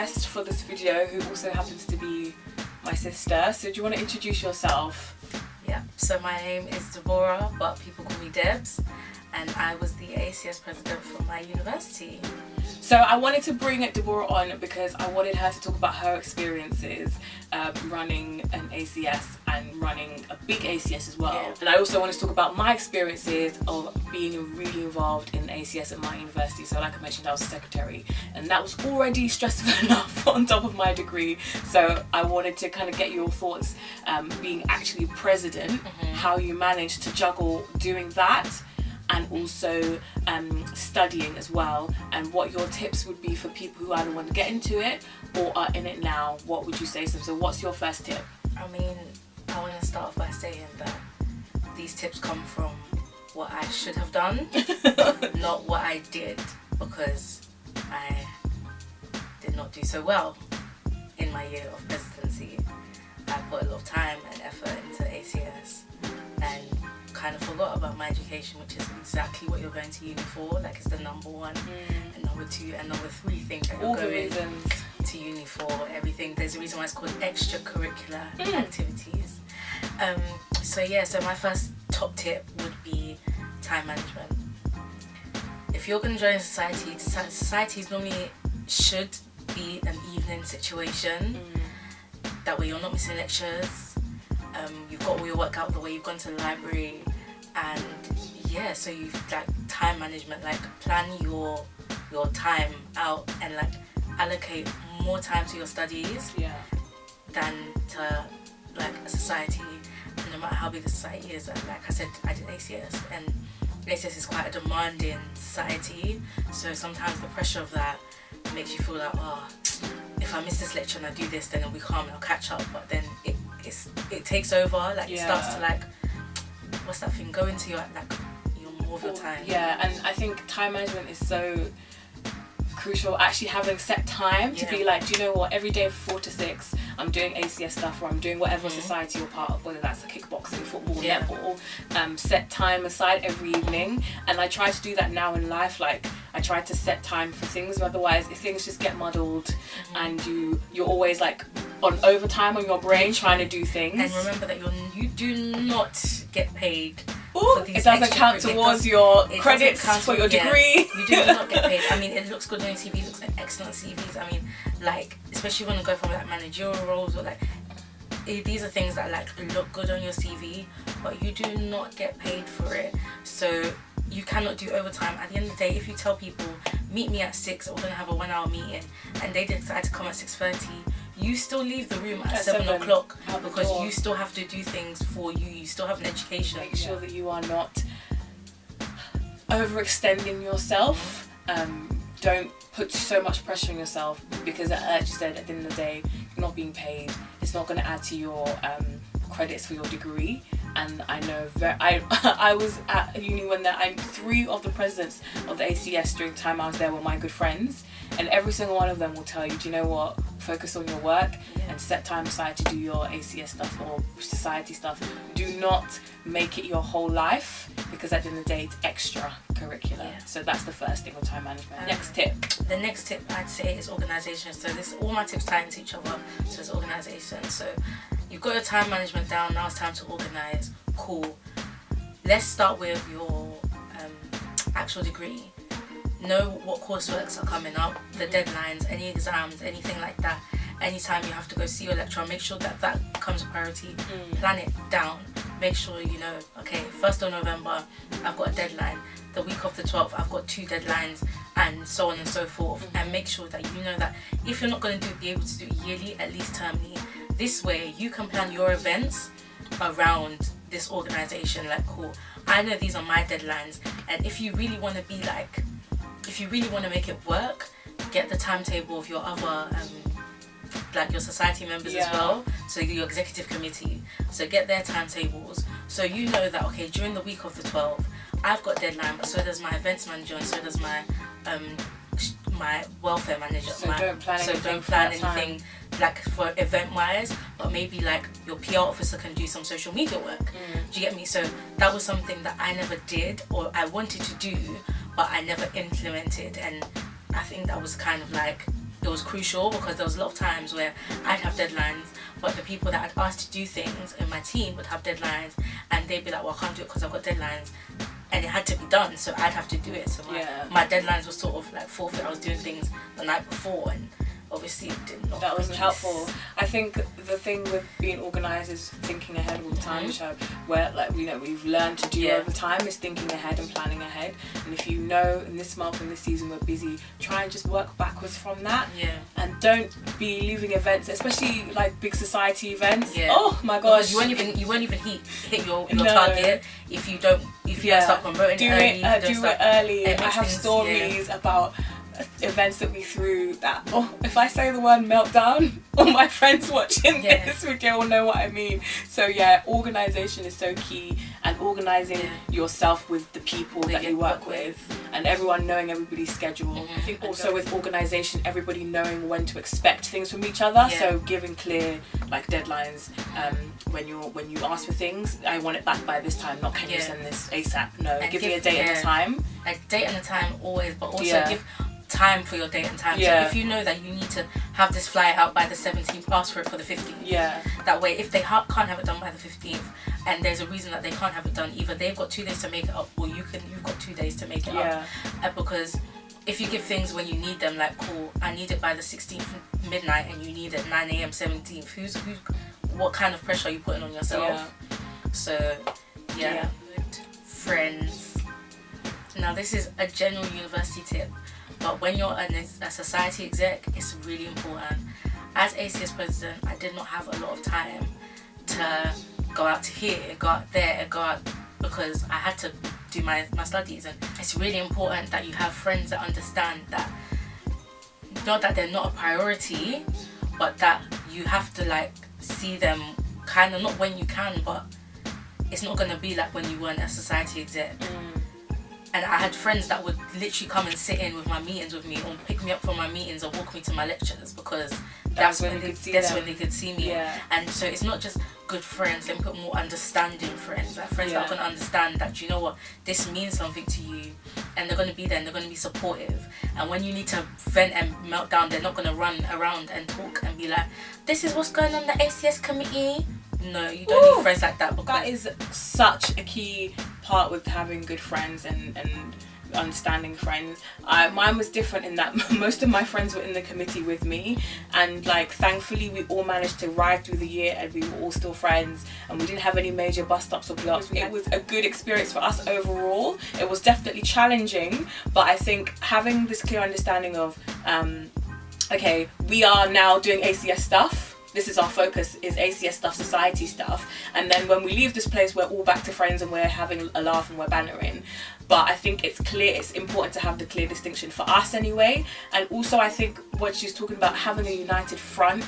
guest for this video who also happens to be my sister. So do you want to introduce yourself? Yeah, so my name is Deborah, but people call me Debs, and I was the ACS president for my university. So I wanted to bring Deborah on because I wanted her to talk about her experiences running an ACS and running a big ACS as well. Yeah. And I also wanted to talk about my experiences of being really involved in ACS at my university. So like I mentioned, I was a secretary, and that was already stressful enough on top of my degree. So I wanted to kind of get your thoughts being actually president, how you managed to juggle doing that and also studying as well, and what your tips would be for people who either want to get into it or are in it now. What would you say? So what's your first tip? I mean, I want to start off by saying that these tips come from what I should have done, not what I did, because I did not do so well in my year of presidency. I put a lot of time and effort into ACS and kind of forgot about my education, which is exactly what you're going to uni for. Like, it's the number one and number two and number three thing that you're going to uni for. Everything, there's a reason why it's called extracurricular activities. So my first top tip would be time management. If you're going to join a society normally should be an evening situation. That way you're not missing lectures. You've got all your work out of the way, you've gone to the library, and yeah, so you've like time management, like plan your time out and like allocate more time to your studies than to like a society. And no matter how big the society is, like I said, I did ACS, and ACS is quite a demanding society, so sometimes the pressure of that makes you feel like, oh, if I miss this lecture and I do this, then I'll be calm and I'll catch up. But then it takes over, like it starts to like, what's that thing, go into your more of your time. Yeah, and I think time management is so crucial, actually having set time to be like, do you know what, every day 4 to 6 I'm doing ACS stuff, or I'm doing whatever society you're part of, whether that's a kickboxing, football, netball. Set time aside every evening, and I try to do that now in life. Like, I try to set time for things, otherwise if things just get muddled and you're always like on overtime on your brain trying to do things. And remember that you do not get paid. It doesn't count towards your credits for your degree. You do not get paid. I mean, it looks good on your CV, it looks like excellent CVs. I mean, like, especially when you go from like managerial roles, or like, these are things that like look good on your CV, but you do not get paid for it. So you cannot do overtime. At the end of the day, if you tell people, meet me at 6, we're going to have a 1 hour meeting, and they decide to come at 6:30, you still leave the room at 7 o'clock because you still have to do things for you. You still have an education. Make sure that you are not overextending yourself. Don't put so much pressure on yourself, because like you said, at the end of the day, you're not being paid. It's not going to add to your credits for your degree. And I know I was at uni when 3 of the presidents of the ACS during the time I was there were my good friends, and every single one of them will tell you, do you know what, focus on your work and set time aside to do your ACS stuff or society stuff. Do not make it your whole life, because at the end of the day it's extracurricular. So that's the first thing with time management. Next tip. The next tip I'd say is organisation. So all my tips tie into each other. So it's organisation. So you've got your time management down, now it's time to organise. Cool. Let's start with your actual degree. Know what courseworks are coming up, the deadlines, any exams, anything like that. Anytime you have to go see your lecturer, make sure that becomes a priority. Plan it down. Make sure you know, okay, 1st of November, I've got a deadline. The week of the 12th, I've got 2 deadlines, and so on and so forth. And make sure that you know that if you're not going to be able to do it yearly, at least termly. This way, you can plan your events around this organisation. Like, cool, I know these are my deadlines, and if you really want to be like, if you really want to make it work, get the timetable of your other like your society members as well, so your executive committee, so get their timetables, so you know that, okay, during the week of the 12th I've got a deadline, but so does my events manager, and so does my my welfare manager. So don't plan anything like for event wise, but maybe like your PR officer can do some social media work. Do you get me? So that was something that I never did, or I wanted to do, but I never implemented, and I think that was kind of like it was crucial, because there was a lot of times where I'd have deadlines, but the people that I'd asked to do things in my team would have deadlines, and they'd be like, well, I can't do it because I've got deadlines, and it had to be done, so I'd have to do it. So my deadlines were sort of like forfeit. I was doing things the night before, and obviously it did not. That wasn't helpful. I think the thing with being organised is thinking ahead all the time, which we've learned to do over time, is thinking ahead and planning ahead. And if you know in this month and this season we're busy, try and just work backwards from that. And don't be leaving events, especially like big society events. Oh my gosh, you won't even hit your target if you don't start promoting do early. Do it early. I have stories about events that we threw that, if I say the word meltdown, all my friends watching this video will know what I mean. So organisation is so key, and organising yourself with the people that you work with, and everyone knowing everybody's schedule. I think also with organisation, everybody knowing when to expect things from each other. So giving clear like deadlines. When you ask for things, I want it back by this time, not can you send this ASAP. No, and give me a date and a time. A date and a time always, but also give time for your date and time. So if you know that you need to have this flyer out by the 17th, ask for it for the 15th. That way, if they can't have it done by the 15th, and there's a reason that they can't have it done, either they've got 2 days to make it up, or you've got 2 days to make it up. Because if you give things when you need them, like, cool, I need it by the 16th midnight, and you need it 9 a.m. 17th, what kind of pressure are you putting on yourself? So good friends. Now, this is a general university tip, but when you're a society exec, it's really important. As ACS president, I did not have a lot of time to go out to here, go out there, go out, because I had to do my studies. And it's really important that you have friends that understand that, not that they're not a priority, but that you have to like see them kind of, not when you can, but it's not going to be like when you weren't a society exec. And I had friends that would literally come and sit in with my meetings with me, or pick me up from my meetings, or walk me to my lectures, because that's when they could see me. And so it's not just good friends, let me put more understanding friends, like friends that are going to understand that, you know what, this means something to you, and they're going to be there and they're going to be supportive. And when you need to vent and melt down, they're not going to run around and talk and be like, this is what's going on in the ACS committee. No, you don't need friends like that. Because that is such a key part with having good friends and understanding friends. Mine was different in that most of my friends were in the committee with me, and like thankfully we all managed to ride through the year, and we were all still friends, and we didn't have any major bust ups or blow ups. It was a good experience for us overall. It was definitely challenging, but I think having this clear understanding of okay, we are now doing ACS stuff. This is our focus, is ACS stuff, society stuff. And then when we leave this place, we're all back to friends and we're having a laugh and we're bantering. But I think it's important to have the clear distinction for us anyway. And also I think what she's talking about, having a united front.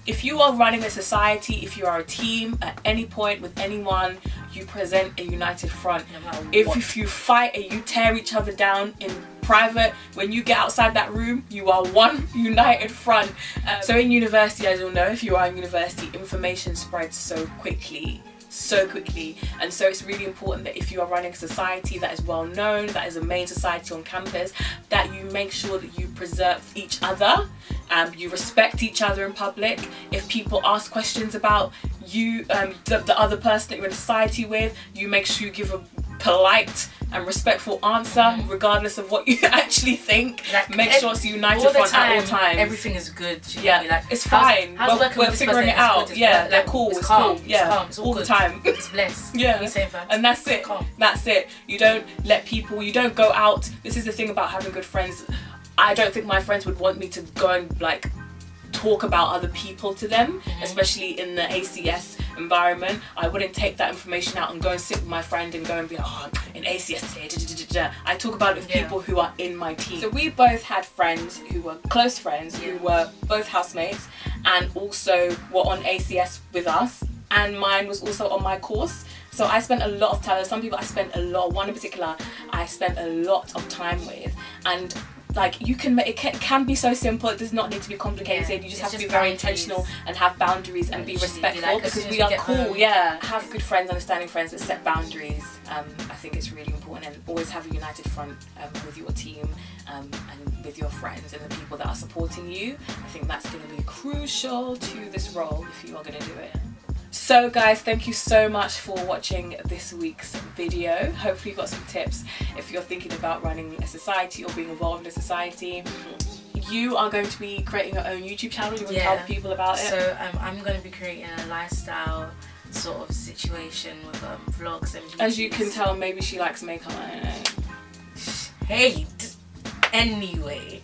If you are running a society, if you are a team, at any point with anyone, you present a united front. If you fight and you tear each other down in private, when you get outside that room, you are one united front. So in university, as you'll know, if you are in university, information spreads so quickly, and so it's really important that if you are running a society that is well known, that is a main society on campus, that you make sure that you preserve each other, you respect each other in public. If people ask questions about you, the other person that you're in society with, you make sure you give a polite and respectful answer, regardless of what you actually think. Make sure it's a united front at all times. Everything is good. Like, it's fine. We're figuring it out. They're cool. It's calm. Cool. It's all the time. It's bliss. And that's it. That's it. You don't let people. You don't go out. This is the thing about having good friends. I don't think my friends would want me to go and like talk about other people to them, especially in the ACS environment. I wouldn't take that information out and go and sit with my friend and go and be like, oh, in ACS today, I talk about it with people who are in my team. So we both had friends who were close friends, who were both housemates, and also were on ACS with us, and mine was also on my course. So I spent a lot of time, some people I spent a lot, one in particular I spent a lot of time with, and like it can be so simple. It does not need to be complicated. You just have to be very intentional and have boundaries and be respectful, because we are cool. Have good friends, understanding friends, but set boundaries. I think it's really important, and always have a united front with your team and with your friends and the people that are supporting you. I think that's going to be crucial to this role if you are going to do it. So guys, thank you so much for watching this week's video. Hopefully you got some tips if you're thinking about running a society or being involved in a society. You are going to be creating your own YouTube channel. You want to tell people about it? So I'm going to be creating a lifestyle sort of situation with vlogs and beauties. As you can tell, maybe she likes makeup. I don't know. Hate. Anyway,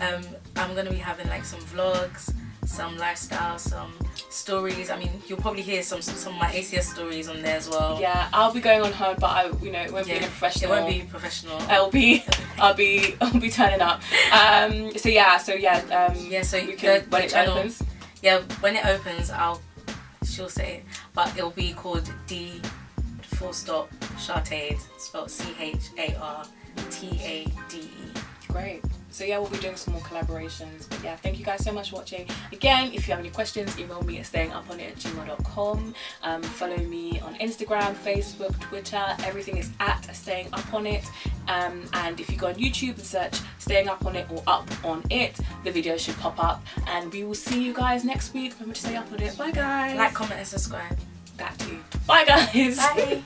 I'm going to be having like some vlogs, some lifestyle, some stories. I mean, you'll probably hear some of my ACS stories on there as well. Yeah, I'll be going on her, but it won't be professional. It won't be professional. I'll be turning up. So we can, when it opens. Yeah, when it opens, she'll say it, but it'll be called Chartade, spelled CHARTADE. Great. So yeah, we'll be doing some more collaborations. But yeah, thank you guys so much for watching. Again, if you have any questions, email me at stayinguponit@gmail.com. Follow me on Instagram, Facebook, Twitter. Everything is at stayinguponit. And if you go on YouTube and search Staying Up On It or Up On It, the video should pop up. And we will see you guys next week. Remember to stay up on it. Bye guys. Like, comment and subscribe. That too. Bye guys. Bye.